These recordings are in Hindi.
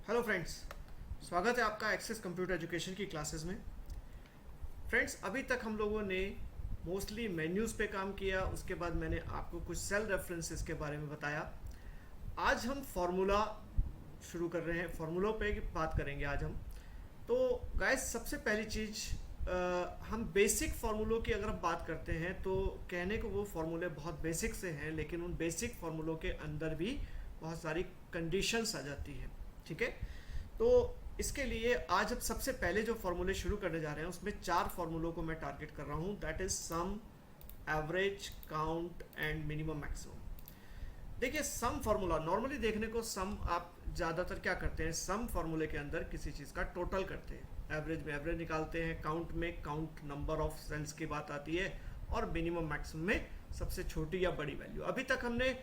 हेलो फ्रेंड्स, स्वागत है आपका एक्सेस कंप्यूटर एजुकेशन की क्लासेस में। फ्रेंड्स, अभी तक हम लोगों ने मोस्टली मेन्यूज़ पे काम किया, उसके बाद मैंने आपको कुछ सेल रेफरेंसेस के बारे में बताया। आज हम फार्मूला शुरू कर रहे हैं, फार्मूलों पे बात करेंगे आज हम। तो गाइस, सबसे पहली चीज़, हम बेसिक फार्मूलों की अगर हम बात करते हैं तो कहने को वो फार्मूले बहुत बेसिक से हैं, लेकिन उन बेसिक फार्मूलों के अंदर भी बहुत सारी कंडीशंस आ जाती हैं। ठीक है, तो इसके लिए आज हम सबसे पहले जो फार्मूले शुरू करने जा रहे हैं उसमें 4 फार्मूलों को मैं टारगेट कर रहा हूं। That is sum, average, count and minimum maximum. देखिए, सम फार्मूला नॉर्मली देखने को सम आप ज़्यादातर क्या करते हैं, सम फार्मूले के अंदर किसी चीज़ का टोटल करते हैं, एवरेज में एवरेज निकालते हैं, काउंट में काउंट नंबर ऑफ सेल्स की बात आती है, और मिनिमम मैक्सिमम में सबसे छोटी या बड़ी वैल्यू। अभी तक हमने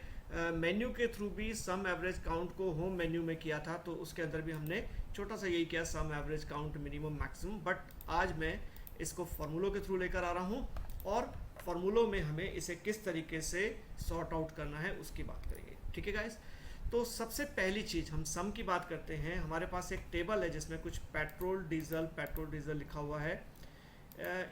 मेन्यू के थ्रू भी सम, एवरेज, काउंट को होम मेन्यू में किया था, तो उसके अंदर भी हमने छोटा सा यही किया, sum, average, count, minimum, maximum. But आज मैं इसको फार्मूलों के थ्रू लेकर आ रहा हूँ, और फार्मूलों में हमें इसे किस तरीके से सॉर्ट आउट करना है उसकी बात करेंगे। ठीक है गाइस, तो सबसे पहली चीज़ हम सम की बात करते हैं। हमारे पास एक टेबल है जिसमें कुछ पेट्रोल डीजल लिखा हुआ है।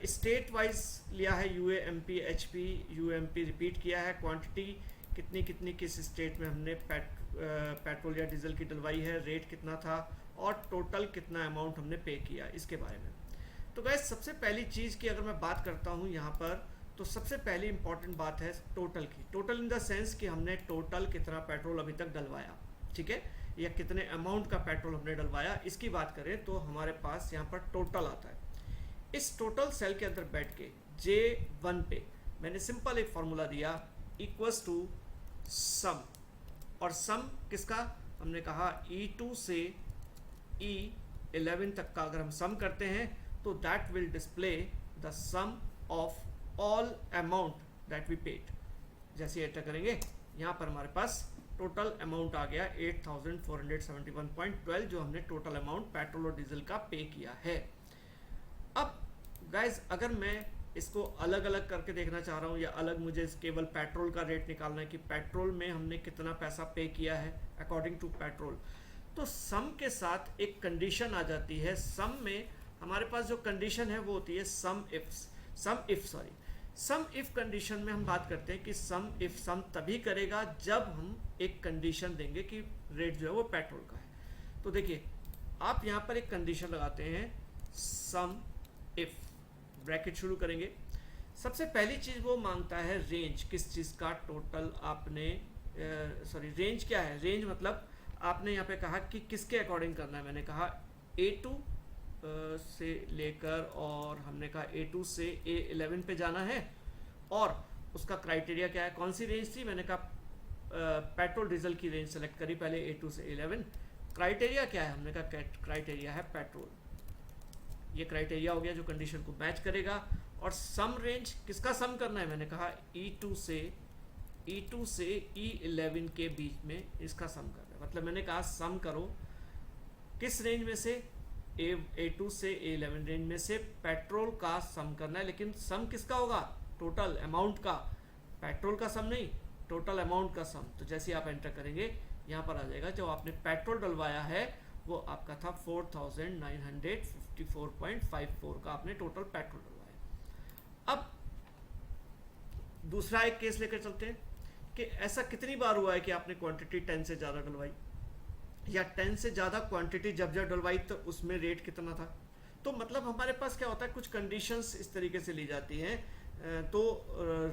स्टेट वाइज लिया है, UA, MP, HP, UMP repeat किया है। क्वांटिटी कितनी कितनी किस स्टेट में हमने पेट्रोल या डीजल की डलवाई है, रेट कितना था, और टोटल कितना अमाउंट हमने पे किया, इसके बारे में। तो गाइस, सबसे पहली चीज़ की अगर मैं बात करता हूँ यहाँ पर, तो सबसे पहली इंपॉर्टेंट बात है टोटल की। टोटल इन द सेंस कि हमने टोटल कितना पेट्रोल अभी तक डलवाया, ठीक है, या कितने अमाउंट का पेट्रोल हमने डलवाया, इसकी बात करें तो हमारे पास यहाँ पर टोटल आता है। इस टोटल सेल के अंदर बैठ के J1 पे मैंने सिंपल एक फॉर्मूला दिया, इक्वल्स टू सम। और सम किसका, हमने कहा E2 से E11 तक का अगर हम सम करते हैं तो that will display the sum of all amount that we paid. जैसे एंटर करेंगे, यहाँ पर हमारे पास टोटल अमाउंट आ गया 8471.12, जो हमने टोटल अमाउंट पेट्रोल और डीजल का पे किया है। अब गाइज, अगर मैं इसको अलग अलग करके देखना चाह रहा हूँ, या अलग मुझे केवल पेट्रोल का रेट निकालना है कि पेट्रोल में हमने कितना पैसा पे किया है अकॉर्डिंग टू पेट्रोल, तो सम के साथ एक कंडीशन आ जाती है। सम में हमारे पास जो कंडीशन है वो होती है सम इफ कंडीशन में हम बात करते हैं कि सम तभी करेगा जब हम एक कंडीशन देंगे कि रेट जो है वो पेट्रोल का है। तो देखिए, आप यहाँ पर एक कंडीशन लगाते हैं, सम इफ, ब्रैकेट शुरू करेंगे। सबसे पहली चीज वो मांगता है रेंज, किस चीज का टोटल आपने, रेंज क्या है, रेंज मतलब आपने यहाँ पे कहा कि किसके अकॉर्डिंग करना है। मैंने कहा A2 से लेकर, और हमने कहा A2 से A11 पे जाना है, और उसका क्राइटेरिया क्या है, कौन सी रेंज थी, मैंने कहा पेट्रोल डीजल की रेंज सेलेक्ट करी पहले, A2 से A11। क्राइटेरिया क्या है, हमने कहा क्राइटेरिया है पेट्रोल। ये क्राइटेरिया हो गया जो कंडीशन को मैच करेगा। और सम रेंज, किसका सम करना है, मैंने कहा E2 से E11 के बीच में इसका सम करना है। मतलब मैंने कहा सम करो किस रेंज में से, A2 से A11 रेंज में से पेट्रोल का सम करना है। लेकिन सम किसका होगा, टोटल अमाउंट का, पेट्रोल का सम नहीं, टोटल अमाउंट का सम। तो जैसे आप एंटर करेंगे, यहाँ पर आ जाएगा जो आपने पेट्रोल डलवाया है वो आपका था 4954.54 का आपने टोटल पेट्रोल डलवाया। अब दूसरा एक केस लेकर चलते हैं कि ऐसा कितनी बार हुआ है कि आपने क्वांटिटी 10 से ज़्यादा डलवाई, या 10 से ज़्यादा क्वांटिटी जब जब डलवाई तो उसमें रेट कितना था। तो मतलब हमारे पास क्या होता है, कुछ कंडीशंस इस तरीके से ली जाती हैं। तो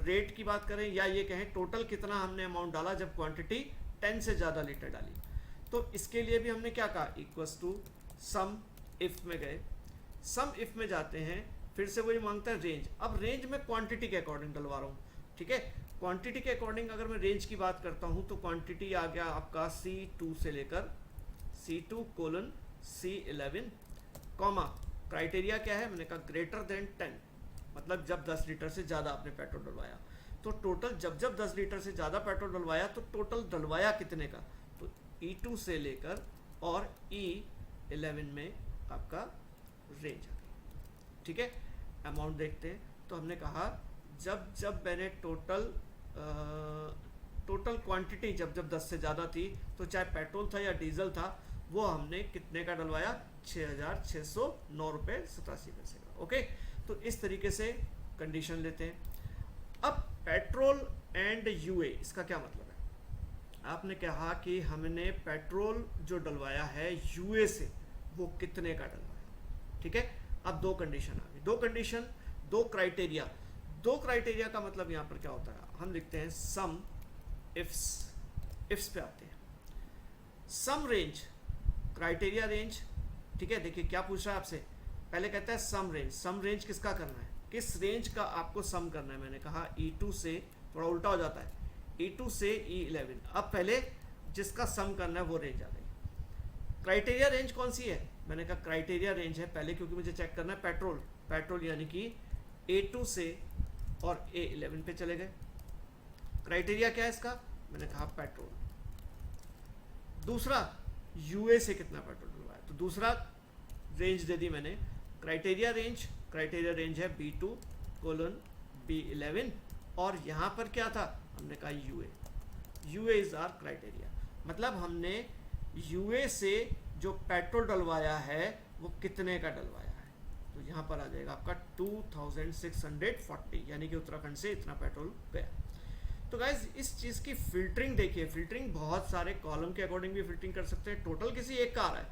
रेट की बात करें, या ये कहें टोटल कितना हमने अमाउंट डाला जब क्वांटिटी 10 से ज़्यादा लीटर डाली। तो इसके लिए भी हमने क्या कहा, इक्वल्स टू सम इफ में गए, सम इफ में जाते हैं, फिर से वही मांगता है रेंज। अब रेंज में क्वांटिटी के अकॉर्डिंग डलवा रहा हूँ, ठीक है। क्वांटिटी के अकॉर्डिंग अगर मैं रेंज की बात करता हूँ तो क्वांटिटी आ गया आपका C2 से लेकर C2:C11, कॉमा क्राइटेरिया क्या है, मैंने कहा ग्रेटर देन 10, मतलब जब 10 लीटर से ज़्यादा आपने पेट्रोल डलवाया। तो टोटल जब 10 लीटर से ज़्यादा पेट्रोल डलवाया तो टोटल डलवाया कितने का, तो E2 से लेकर और E11 में आपका रेंज आ गई। ठीक है, अमाउंट देखते हैं। तो हमने कहा जब मैंने टोटल क्वांटिटी जब 10 से ज़्यादा थी, तो चाहे पेट्रोल था या डीजल था, वो हमने कितने का डलवाया, 6,609 रुपये 87 पैसे का। ओके, तो इस तरीके से कंडीशन लेते हैं। अब पेट्रोल एंड यूए, इसका क्या मतलब है? आपने कहा कि हमने पेट्रोल जो डलवाया है यूए से, वो कितने का डलवाया। ठीक है, अब दो कंडीशन आ गई, दो कंडीशन, दो क्राइटेरिया। दो क्राइटेरिया का मतलब यहाँ पर क्या होता है, हम लिखते हैं सम इफ्स। इफ्स पे आते हैं। सम रेंज, क्राइटेरिया रेंज। ठीक है, देखिए क्या पूछ रहा है आपसे, पहले कहता है सम रेंज। सम रेंज किसका करना है, किस रेंज का आपको सम करना है। मैंने कहा E2 से, थोड़ा उल्टा हो जाता है, E2 से E11। अब पहले जिसका सम करना है वो रेंज आ गई। क्राइटेरिया रेंज कौन सी है, मैंने कहा क्राइटेरिया रेंज है पहले, क्योंकि मुझे चेक करना है पेट्रोल। पेट्रोल यानी कि A2 से और A11 पे चले गए। क्राइटेरिया क्या है इसका, मैंने कहा पेट्रोल। दूसरा यूए से कितना पेट्रोल डलवाया, तो दूसरा रेंज दे दी मैंने, क्राइटेरिया रेंज। क्राइटेरिया रेंज है B2:B11, और यहाँ पर क्या था, हमने कहा UA. UA is our criteria, मतलब हमने यूए से जो पेट्रोल डलवाया है वो कितने का डलवाया है। तो यहाँ पर आ जाएगा आपका 2640, यानी कि उत्तराखंड से इतना पेट्रोल गया। तो गाइज इस चीज़ की फिल्टरिंग देखिए, फिल्टरिंग बहुत सारे कॉलम के अकॉर्डिंग भी फिल्टरिंग कर सकते हैं। टोटल किसी एक का आ रहा है,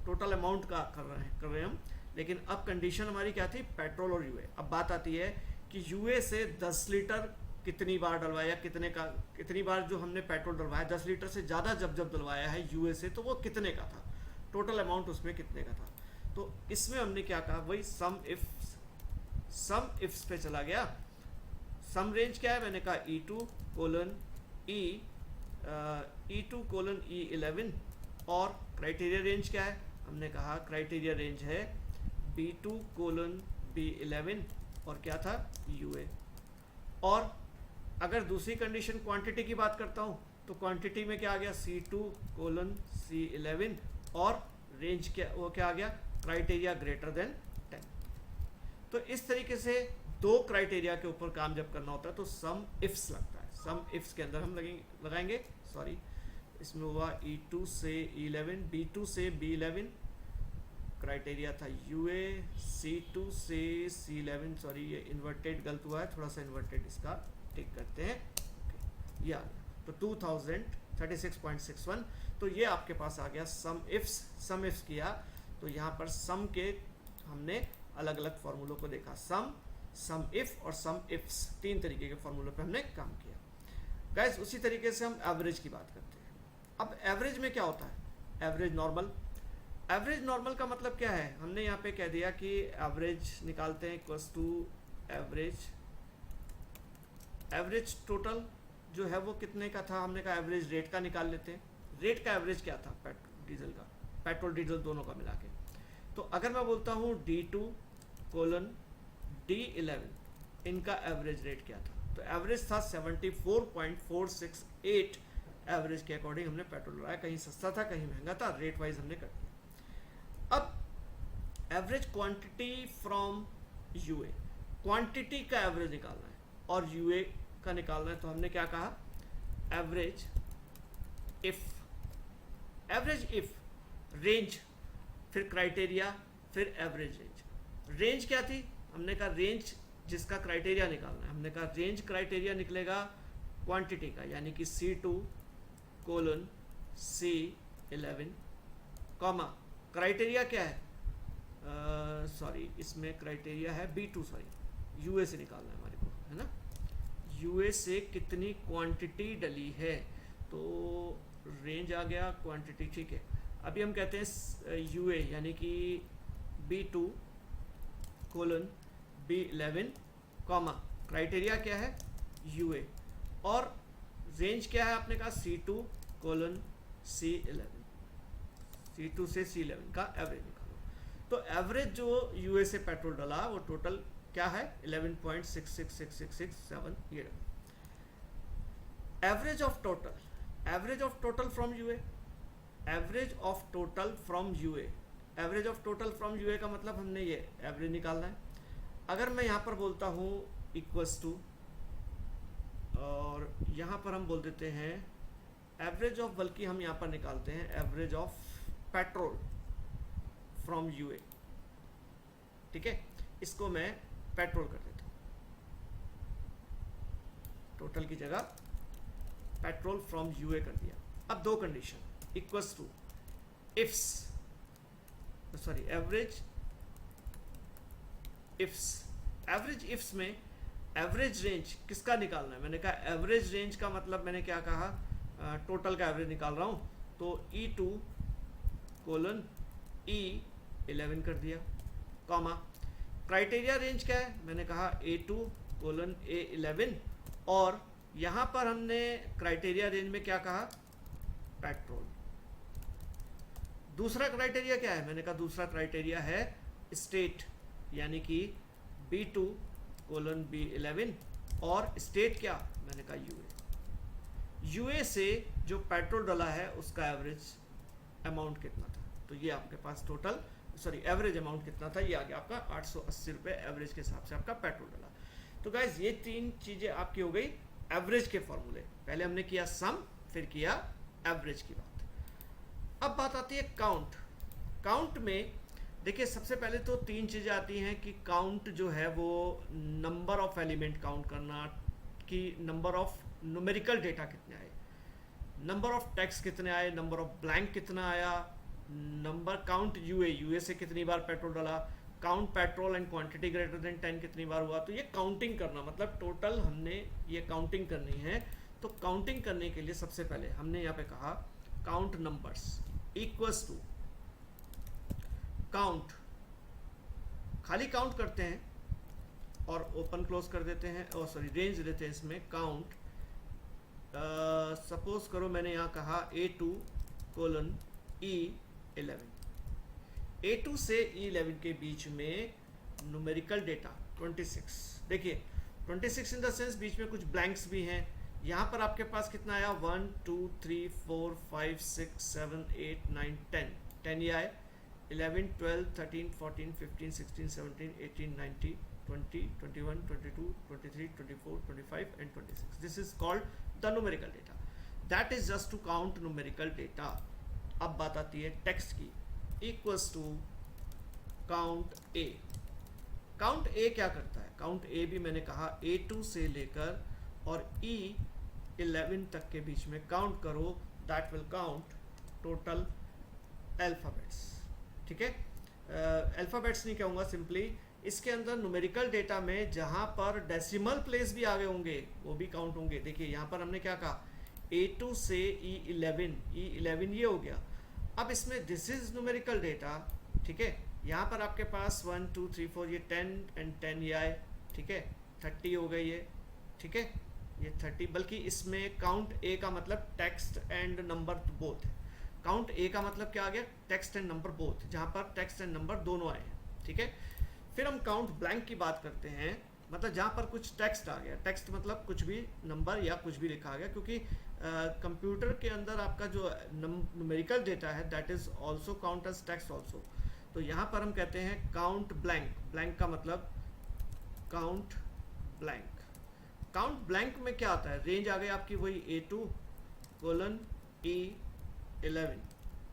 टोटल अमाउंट का कर रहे हैं हम, लेकिन अब कंडीशन हमारी क्या थी, पेट्रोल और यूए। अब बात आती है कि यूए से 10 लीटर कितनी बार डलवाया, कितनी बार जो हमने पेट्रोल डलवाया, 10 लीटर से ज़्यादा जब डलवाया है यूए से, तो वो कितने का था, टोटल अमाउंट उसमें कितने का था। तो इसमें हमने क्या कहा, वही सम इफ्स पे चला गया। सम रेंज क्या है, मैंने कहा E2:E11, और क्राइटेरिया रेंज क्या है, हमने कहा क्राइटेरिया रेंज है B2:B11, और क्या था, यूए। और अगर दूसरी कंडीशन क्वांटिटी की बात करता हूँ, तो क्वांटिटी में क्या आ गया, C2:C11, और रेंज क्या, वो क्या आ गया, क्राइटेरिया ग्रेटर देन 10। तो इस तरीके से दो क्राइटेरिया के ऊपर काम जब करना होता है तो सम इफ्स लगता है। सम इफ्स के अंदर हम लगाएंगे, सॉरी इसमें हुआ E2 से E11, B2 से B11, क्राइटेरिया था यूए, C2 से C11, सॉरी ये इन्वर्टेड गलत हुआ है, थोड़ा सा इन्वर्टेड इसका टिक करते हैं, ये आ गया। तो 2036.61, तो ये आपके पास आ गया सम इफ्स किया। तो यहाँ पर सम के हमने अलग अलग फॉर्मूलों को देखा, सम इफ और सम इफ्स, तीन तरीके के फॉर्मूलों पे हमने काम किया। गाइस उसी तरीके से हम एवरेज की बात करते हैं। अब एवरेज में क्या होता है, एवरेज नॉर्मल। एवरेज नॉर्मल का मतलब क्या है, हमने यहाँ पे कह दिया कि एवरेज निकालते हैं इक्वल्स टू एवरेज टोटल जो है वो कितने का था, हमने कहा एवरेज रेट का निकाल लेते हैं। रेट का एवरेज क्या था, पेट्रोल डीजल दोनों का मिला के। तो अगर मैं बोलता हूँ D2:D11, इनका एवरेज रेट क्या था, तो एवरेज था 74.468। एवरेज के अकॉर्डिंग हमने पेट्रोल लगाया, कहीं सस्ता था कहीं महंगा था, रेट वाइज हमने कर दिया। अब average quantity from UA, quantity का एवरेज निकालना है और यूए का निकालना है, तो हमने क्या कहा, एवरेज इफ रेंज, फिर क्राइटेरिया, फिर एवरेज रेंज। रेंज क्या थी, हमने कहा रेंज जिसका क्राइटेरिया निकालना है, हमने कहा रेंज क्राइटेरिया निकलेगा क्वांटिटी का, यानी कि C2:C11, कॉमा क्राइटेरिया क्या है, सॉरी इसमें क्राइटेरिया है B2, सॉरी यूए से निकालना है हमारे को, है ना, यूए से कितनी क्वांटिटी डली है, तो रेंज आ गया, क्वांटिटी, ठीक है। अभी हम कहते हैं यूए यानी कि B2:B11, कॉमा क्राइटेरिया क्या है, यूए, और रेंज क्या है, आपने कहा C2:C11, C2 से C11 का एवरेज निकालो। तो एवरेज जो यूए से पेट्रोल डला वो टोटल क्या है, 11.666667, ये average of total from UA, average of total from UA का मतलब हमने ये एवरेज निकालना है। अगर मैं यहाँ पर बोलता हूँ इक्वल्स टू, और यहाँ पर हम बोल देते हैं एवरेज ऑफ, बल्कि हम यहाँ पर निकालते हैं average of petrol from UA, ठीक है, इसको मैं पेट्रोल कर देता हूँ, टोटल की जगह पेट्रोल फ्रॉम यूए कर दिया। अब दो condition, equals to ifs, sorry average ifs, average ifs में एवरेज रेंज किसका निकालना है, मैंने कहा एवरेज रेंज का मतलब मैंने क्या कहा, टोटल का एवरेज निकाल रहा हूँ, तो E2 कोलन E11 कर दिया, कॉमा क्राइटेरिया रेंज क्या है, मैंने कहा A2 कोलन A11, और यहाँ पर हमने क्राइटेरिया रेंज में क्या कहा, पेट्रोल। दूसरा क्राइटेरिया क्या है, मैंने कहा दूसरा क्राइटेरिया है स्टेट, यानी कि B2 कोलन B11, और स्टेट क्या, मैंने कहा यूए से जो पेट्रोल डला है उसका एवरेज अमाउंट कितना था, तो ये आपके पास टोटल, सॉरी एवरेज अमाउंट कितना था, ये आ गया आपका 880 रुपये एवरेज के हिसाब से आपका पेट्रोल डला। तो गाइज ये तीन चीज़ें आपकी हो गई एवरेज के फॉर्मूले, पहले हमने किया सम, फिर किया एवरेज की बात। अब बात आती है काउंट। काउंट में देखिए सबसे पहले तो तीन चीज़ें आती हैं कि काउंट जो है वो नंबर ऑफ एलिमेंट काउंट करना, कि नंबर ऑफ न्यूमेरिकल डेटा कितने आए, नंबर ऑफ टेक्स्ट कितने आए, नंबर ऑफ ब्लैंक कितना आया, नंबर काउंट यूए से कितनी बार पेट्रोल डाला, count petrol and quantity greater than 10 कितनी बार हुआ। तो ये काउंटिंग करना, मतलब टोटल हमने ये काउंटिंग करनी है। तो काउंटिंग करने के लिए सबसे पहले हमने यहाँ पे कहा count numbers equals to count, खाली काउंट करते हैं और ओपन क्लोज कर देते हैं, और सॉरी रेंज देते हैं इसमें, काउंट सपोज करो मैंने यहाँ कहा A2 कोलन E11, A2 से E11 के बीच में न्यूमेरिकल डेटा 26, देखिए 26 इन द सेंस बीच में कुछ ब्लैंक्स भी हैं। यहाँ पर आपके पास कितना आया, 1 2 3 4 5 6 7 8 9 10 ये आए, 11 12 13 14 15 16 17 18 19 20 21 22 23 24 25 and 26, this is called the numerical data, that is just to count numerical data। अब बात आती है टेक्स्ट की, equals to count A. Count A क्या करता है, काउंट ए भी मैंने कहा A2 से लेकर और E11 तक के बीच में काउंट करो, that will count total alphabets, ठीक है। अल्फ़ाबेट्स नहीं कहूँगा, सिंपली इसके अंदर न्यूमेरिकल डेटा में जहाँ पर डेसिमल प्लेस भी आगे होंगे वो भी काउंट होंगे। देखिए यहाँ पर हमने क्या कहा, A2 से E11 ये हो गया। अब इसमें दिस इज न्यूमेरिकल डेटा, ठीक है, यहाँ पर आपके पास 1 2 3 4 ये 10 and 10 ये आए, ठीक है, 30 हो गई ये, ठीक है, ये 30, बल्कि इसमें काउंट ए का मतलब text and number both, count A का मतलब क्या आ गया, टेक्स्ट एंड नंबर बोथ, जहाँ पर टेक्स्ट एंड नंबर दोनों आए हैं, ठीक है। फिर हम काउंट ब्लैंक की बात करते हैं, मतलब जहाँ पर कुछ टेक्स्ट आ गया, टेक्स्ट मतलब कुछ भी नंबर या कुछ भी लिखा आ गया, क्योंकि कंप्यूटर के अंदर आपका जो न्यूमेरिकल डेटा है that is also count as text also. तो यहाँ पर हम कहते हैं काउंट ब्लैंक, ब्लैंक का मतलब काउंट ब्लैंक। काउंट ब्लैंक में क्या आता है, रेंज आ गई आपकी वही A2 colon E11,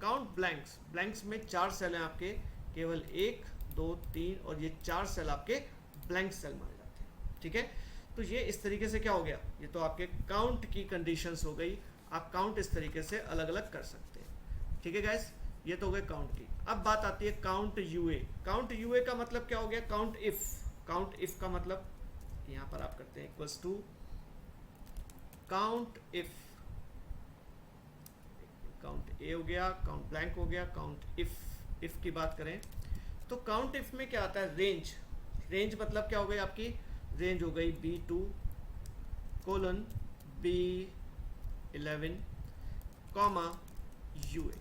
count blanks, blanks में 4 सेल हैं आपके, केवल 1 2 3 और ये 4 सेल आपके ब्लैंक सेल माने जाते हैं, ठीक है। तो ये इस तरीके से क्या हो गया, ये तो आपके काउंट की कंडीशंस हो गई। आप काउंट इस तरीके से अलग अलग कर सकते हैं, ठीक है गाइस, ये तो हो गए काउंट की। अब बात आती है काउंट यूए। काउंट यूए का मतलब क्या हो गया, काउंट इफ। काउंट इफ का मतलब यहाँ पर आप करते हैं equals to count if, count A हो गया, काउंट ब्लैंक हो गया, काउंट इफ। इफ की बात करें तो काउंट इफ में क्या आता है, रेंज। रेंज मतलब क्या हो गई आपकी, रेंज हो गई B2 colon B11 comma UA.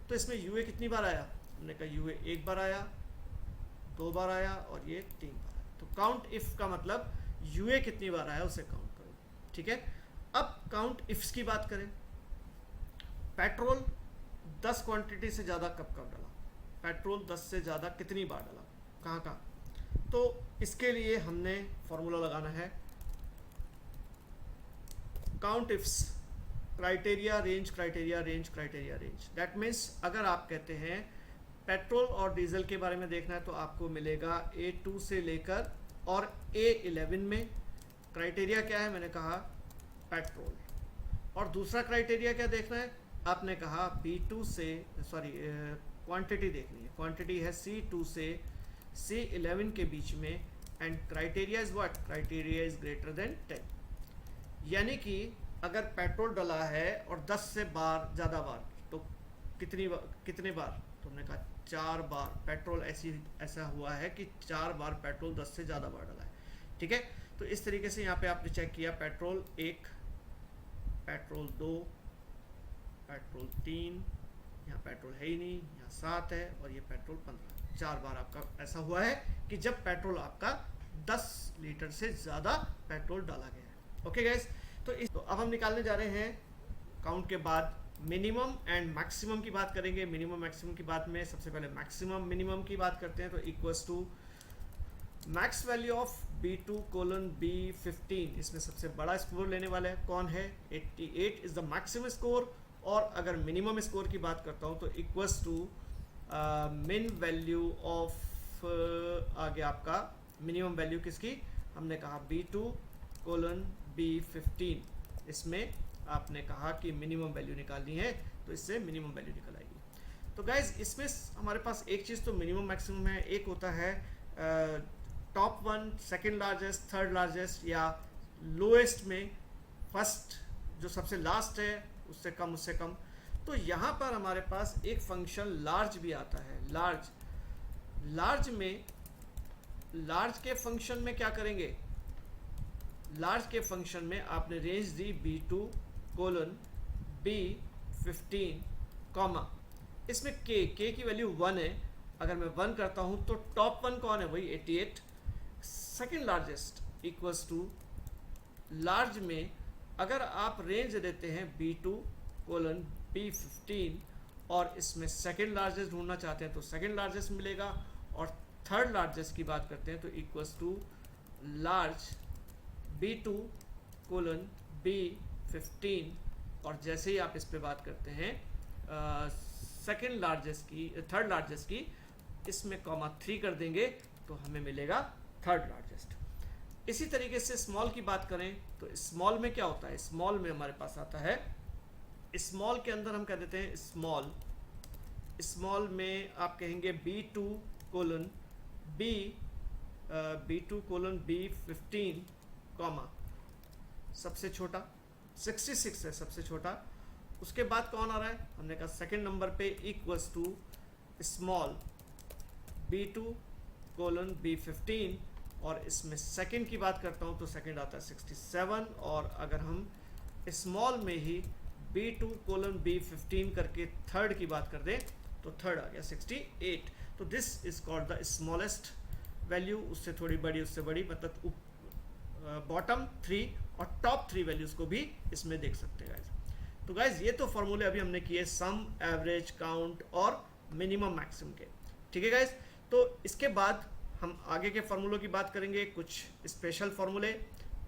तो इसमें यूए कितनी बार आया, हमने कहा यूए एक बार आया, 2 बार आया और ये 3 बार आया। तो काउंट इफ का मतलब यूए कितनी बार आया उसे काउंट करो, ठीक है। अब काउंट इफ्स की बात करें, पेट्रोल 10 क्वांटिटी से ज़्यादा कब कब डाला, पेट्रोल 10 से ज़्यादा कितनी बार डाला, कहाँ कहाँ। तो इसके लिए हमने फॉर्मूला लगाना है count ifs criteria range, criteria range, criteria range. That means अगर आप कहते हैं पेट्रोल और डीजल के बारे में देखना है तो आपको मिलेगा A2 से लेकर और A11 में। क्राइटेरिया क्या है, मैंने कहा पेट्रोल। और दूसरा क्राइटेरिया क्या देखना है, आपने कहा B2 से, सॉरी क्वांटिटी देखनी है, क्वांटिटी है C2 से C11 के बीच में। And criteria is what, criteria is greater than 10। यानी कि अगर पेट्रोल डला है और 10 से बार ज़्यादा बार, तो कितने बार, तो हमने कहा 4 बार पेट्रोल, ऐसा हुआ है कि 4 बार पेट्रोल 10 से ज़्यादा बार डला है। ठीक है, तो इस तरीके से यहाँ पे आपने चेक किया पेट्रोल 1, पेट्रोल 2, पेट्रोल 3, यहाँ पेट्रोल है ही नहीं, यहाँ 7 है, और ये पेट्रोल 15। 4 बार आपका ऐसा हुआ है कि जब पेट्रोल आपका 10 लीटर से ज़्यादा पेट्रोल डाला गया है। ओके गाइस, तो अब हम निकालने जा रहे हैं काउंट के बाद मिनिमम एंड मैक्सिमम की बात करेंगे। मिनिमम मैक्सिमम की बात में सबसे पहले मैक्सिमम मिनिमम की बात करते हैं। तो equals to max value of B2 colon B15, इसमें सबसे बड़ा स्कोर लेने वाला है कौन है, 88 इज द मैक्सिमम स्कोर। और अगर मिनिमम स्कोर की बात करता हूँ तो इक्वल्स टू मिन वैल्यू ऑफ, आगे आपका मिनिमम वैल्यू किसकी, हमने कहा B2 कोलन B15, इसमें आपने कहा कि मिनिमम वैल्यू निकालनी है, तो इससे मिनिमम वैल्यू निकल आएगी। तो गाइज इसमें हमारे पास एक चीज़ तो मिनिमम मैक्सिमम है, एक होता है top one, second largest, third largest, या लोएस्ट में फर्स्ट, जो सबसे लास्ट है उससे कम, उससे कम। तो यहाँ पर हमारे पास एक फंक्शन लार्ज भी आता है। लार्ज में, लार्ज के फंक्शन में क्या करेंगे, लार्ज के फंक्शन में आपने रेंज दी B2 कोलन B15 कॉमा, इसमें k की वैल्यू 1 है। अगर मैं 1 करता हूं तो टॉप वन कौन है, वही 88। Second largest equals to large में अगर आप रेंज देते हैं B2 कोलन B15 और इसमें सेकेंड लार्जेस्ट ढूंढना चाहते हैं तो सेकेंड लार्जेस्ट मिलेगा। और थर्ड लार्जेस्ट की बात करते हैं तो equals to large B2 colon B15, और जैसे ही आप इस पे बात करते हैं सेकेंड लार्जेस्ट की, थर्ड लार्जेस्ट की, इसमें कॉमा 3 कर देंगे तो हमें मिलेगा थर्ड लार्जेस्ट। इसी तरीके से स्मॉल की बात करें तो स्मॉल में क्या होता है, स्मॉल में हमारे पास आता है, स्मॉल के अंदर हम कह देते हैं स्मॉल, स्मॉल में आप कहेंगे B2 कोलन B15 कॉमा सबसे छोटा 66 है, सबसे छोटा। उसके बाद कौन आ रहा है, हमने कहा सेकंड नंबर पे equals to small B2 colon B15, और इसमें सेकंड की बात करता हूँ तो सेकंड आता है 67। और अगर हम स्मॉल में ही B2 कोलन B15 करके थर्ड की बात कर दें तो थर्ड आ गया 68। तो this is called the smallest value, उससे थोड़ी बड़ी, उससे बड़ी, मतलब बॉटम 3 और टॉप 3 वैल्यूज को भी इसमें देख सकते हैं गाइज। तो गाइज ये तो फॉर्मूले अभी हमने किए सम, एवरेज, काउंट और मिनिमम मैक्सिमम के। ठीक है गाइज, तो इसके बाद हम आगे के फार्मूलों की बात करेंगे, कुछ स्पेशल फार्मूले।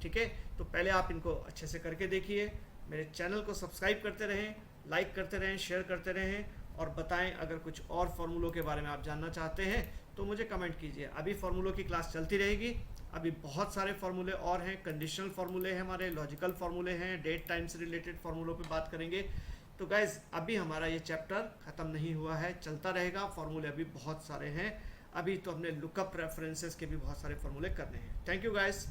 ठीक है, तो पहले आप इनको अच्छे से करके देखिए, मेरे चैनल को सब्सक्राइब करते रहें, लाइक करते रहें, शेयर करते रहें, और बताएं अगर कुछ और फार्मूलों के बारे में आप जानना चाहते हैं तो मुझे कमेंट कीजिए। अभी फार्मूलों की क्लास चलती रहेगी, अभी बहुत सारे फार्मूले और हैं, कंडीशनल फार्मूले हैं हमारे, लॉजिकल फार्मूले हैं, डेट टाइम से रिलेटेड फार्मूलों पे बात करेंगे। तो गाइज अभी हमारा ये चैप्टर ख़त्म नहीं हुआ है, चलता रहेगा, फार्मूले अभी बहुत सारे हैं। अभी तो हमने लुकअप रेफरेंसेस के भी बहुत सारे फार्मूले करने हैं। Thank you guys.